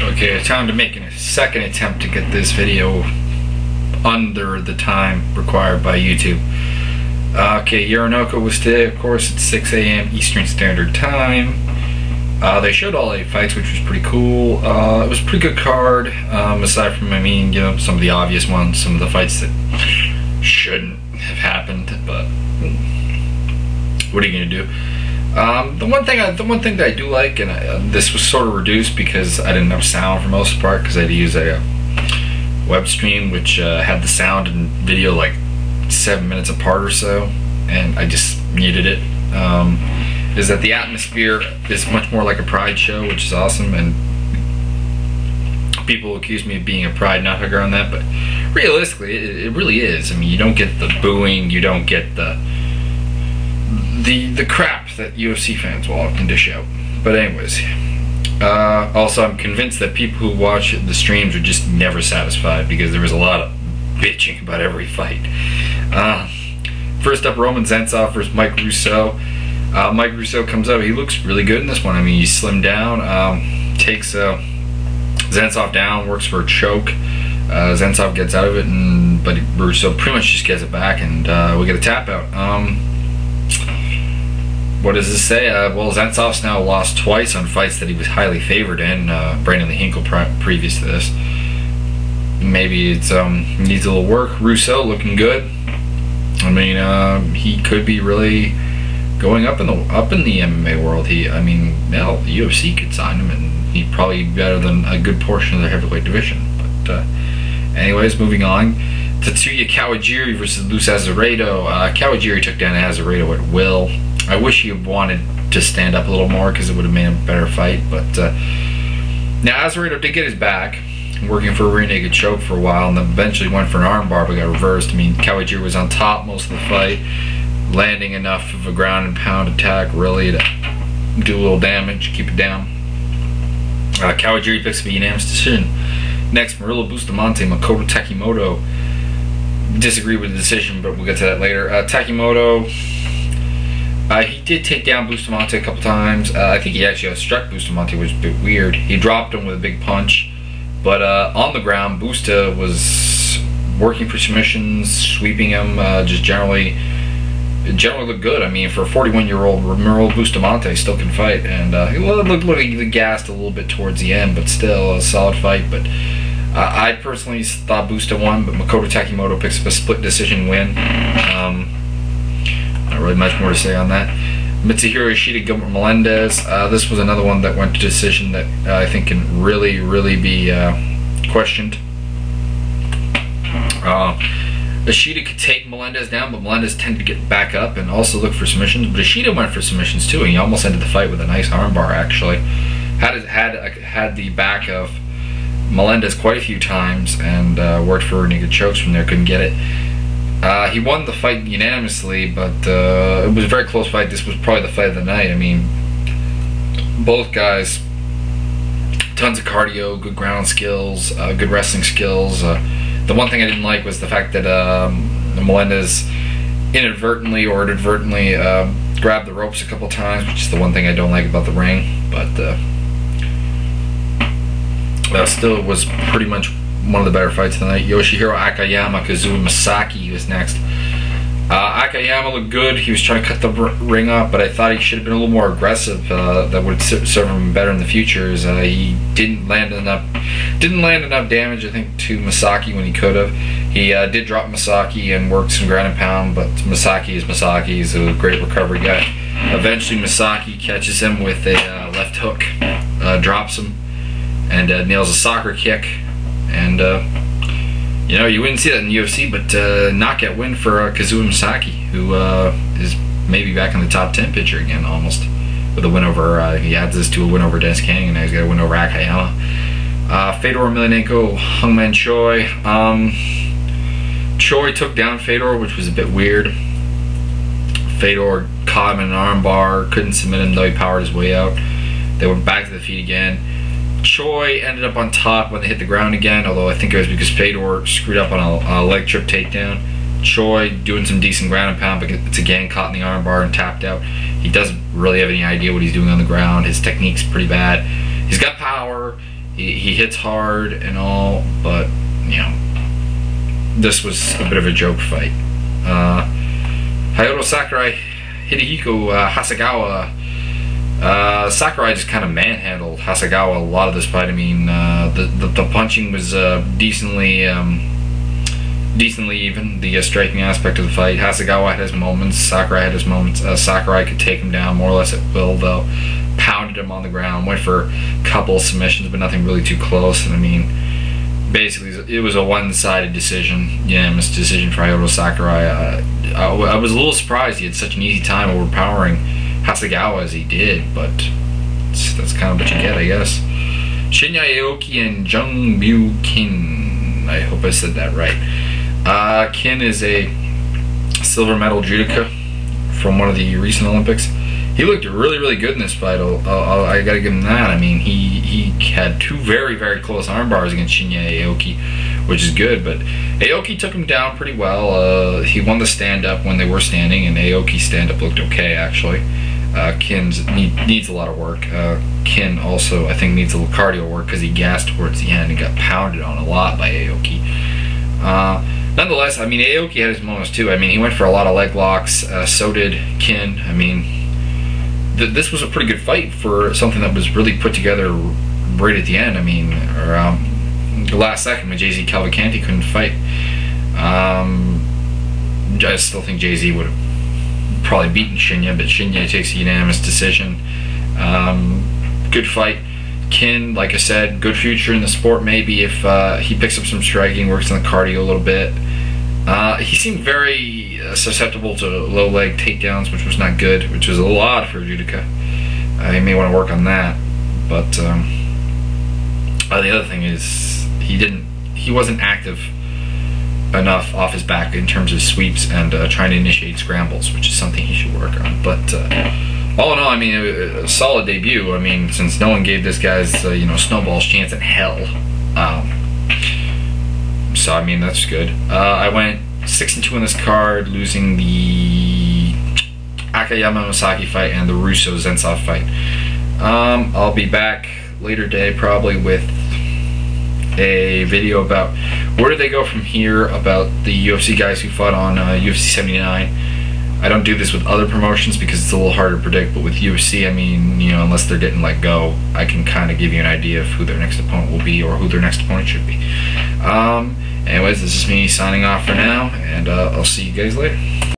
Okay, time to make a second attempt to get this video under the time required by YouTube. Okay, Yarrenoka was today, of course, at 6 a.m. Eastern Standard Time. They showed all 8 fights, which was pretty cool. It was a pretty good card, aside from, some of the obvious ones, some of the fights that shouldn't have happened, but what are you gonna do? The one thing that I do like, and this was sort of reduced because I didn't have sound for most of the part, because I had to use a web stream which had the sound and video like 7 minutes apart or so, and I just needed it. Is that the atmosphere is much more like a Pride show, which is awesome, and people accuse me of being a Pride nut hugger on that, but realistically it really is. I mean, you don't get the booing, you don't get the crap that UFC fans will often dish out. But anyways, also I'm convinced that people who watch the streams are just never satisfied, because there was a lot of bitching about every fight. First up, Roman Zantsov versus Mike Russo. Mike Russo comes out, he looks really good in this one. I mean, he's slimmed down, takes Zantsov down, works for a choke. Zantsov gets out of it, but Russo pretty much just gets it back, and we get a tap out. What does this say? Well, Zantsov's now lost twice on fights that he was highly favored in. Brandon Hinkle previous to this. Maybe it's needs a little work. Russo looking good. I mean, he could be really going up in the MMA world. The UFC could sign him, and he'd probably be better than a good portion of the heavyweight division. But anyways, moving on. Tatsuya Kawajiri versus Luis Azeredo. Kawajiri took down Azeredo at will. I wish he wanted to stand up a little more, because it would have made a better fight. But now Azeredo did get his back, working for a rear naked choke for a while, and then eventually went for an armbar, but got reversed. I mean, Kawajiri was on top most of the fight, landing enough of a ground and pound attack really to do a little damage, keep it down. Kawajiri picks up a unanimous decision. Next, Murillo Bustamante, Makoto Takimoto. Disagree with the decision, but we'll get to that later. Takimoto, he did take down Bustamante a couple times. I think he actually struck Bustamante, which was a bit weird. He dropped him with a big punch, but on the ground, Busta was working for submissions, sweeping him, just generally looked good. I mean, for a 41-year-old, Murillo Bustamante still can fight, and he looked like he gassed a little bit towards the end, but still a solid fight. But I personally thought Busta won, but Makoto Takimoto picks up a split decision win. Not really much more to say on that. Mitsuhiro Ishida, Gilbert Melendez. This was another one that went to decision that I think can really be questioned. Ishida could take Melendez down, but Melendez tended to get back up and also look for submissions. But Ishida went for submissions too, and he almost ended the fight with a nice armbar. Actually, had the back of Melendez quite a few times, and worked for naked chokes from there. Couldn't get it. He won the fight unanimously, but it was a very close fight. This was probably the fight of the night. I mean, both guys, tons of cardio, good ground skills, good wrestling skills. The one thing I didn't like was the fact that Melendez inadvertently or inadvertently grabbed the ropes a couple times, which is the one thing I don't like about the ring. But still, it was pretty much one of the better fights of the night. Yoshihiro Akayama, Kazuo Masaki was next. Akayama looked good. He was trying to cut the ring up, but I thought he should have been a little more aggressive. That would serve him better in the future. As he didn't land enough damage, I think, to Masaki when he could have. He did drop Masaki and worked some ground and pound, but Masaki is Masaki. He's a great recovery guy. Eventually, Masaki catches him with a left hook, drops him, and nails a soccer kick. And you wouldn't see that in the UFC, but knockout win for Kazuo Masaki, who is maybe back in the top 10 picture again, almost, with a win over. He adds this to a win over Dennis King, and now he's got a win over Akayama. Fedor Emelianenko, Hungman Choi. Choi took down Fedor, which was a bit weird. Fedor caught him in an armbar, couldn't submit him, though he powered his way out. They went back to the feet again. Choi ended up on top when they hit the ground again, although I think it was because Fedor screwed up on a leg trip takedown. Choi doing some decent ground and pound, but it's again caught in the armbar and tapped out. He doesn't really have any idea what he's doing on the ground. His technique's pretty bad. He's got power. He hits hard and all, but you know, this was a bit of a joke fight. Hayato Sakurai, Hidehiko Hasegawa. Sakurai just kind of manhandled Hasegawa a lot of this fight. I mean, the punching was decently even. The striking aspect of the fight, Hasegawa had his moments, Sakurai had his moments. Sakurai could take him down more or less at will, though. Pounded him on the ground, went for a couple submissions, but nothing really too close. And I mean, basically, it was a one-sided decision, unanimous decision for Hayato Sakurai. I was a little surprised he had such an easy time overpowering Hasegawa as he did, but that's kind of what you get, I guess. Shinya Aoki and Jung Myu Kin. I hope I said that right. Kin is a silver medal judoka from one of the recent Olympics. He looked really, really good in this fight. I gotta give him that. I mean, he had two very, very close arm bars against Shinya Aoki, which is good, but Aoki took him down pretty well. He won the stand-up when they were standing, and Aoki's stand-up looked okay, actually. Kin's needs a lot of work. Kin also, I think, needs a little cardio work because he gassed towards the end and got pounded on a lot by Aoki. Nonetheless, I mean, Aoki had his moments too. I mean, he went for a lot of leg locks. So did Kin. I mean, this was a pretty good fight for something that was really put together right at the end. I mean, around the last second when Jay-Z Cavalcanti couldn't fight. I still think Jay-Z would have probably beaten Shinya, but Shinya takes a unanimous decision. Good fight. Kin, like I said, good future in the sport maybe if he picks up some striking, works on the cardio a little bit. He seemed very susceptible to low leg takedowns, which was not good, which was a lot for a judoka. He may want to work on that. But the other thing is he wasn't active enough off his back in terms of sweeps and trying to initiate scrambles, which is something he should work on. But all in all, I mean, a solid debut. I mean, since no one gave this guy's snowball's chance in hell. So I mean, that's good. I went 6-2 on this card, losing the Akayama Osaki fight and the Russo Zensov fight. I'll be back later today probably with a video about where do they go from here, about the UFC guys who fought on UFC 79. I don't do this with other promotions because it's a little harder to predict, but with UFC, I mean, unless they're getting let go, I can kind of give you an idea of who their next opponent will be or who their next opponent should be. Anyways, this is me signing off for now, and I'll see you guys later.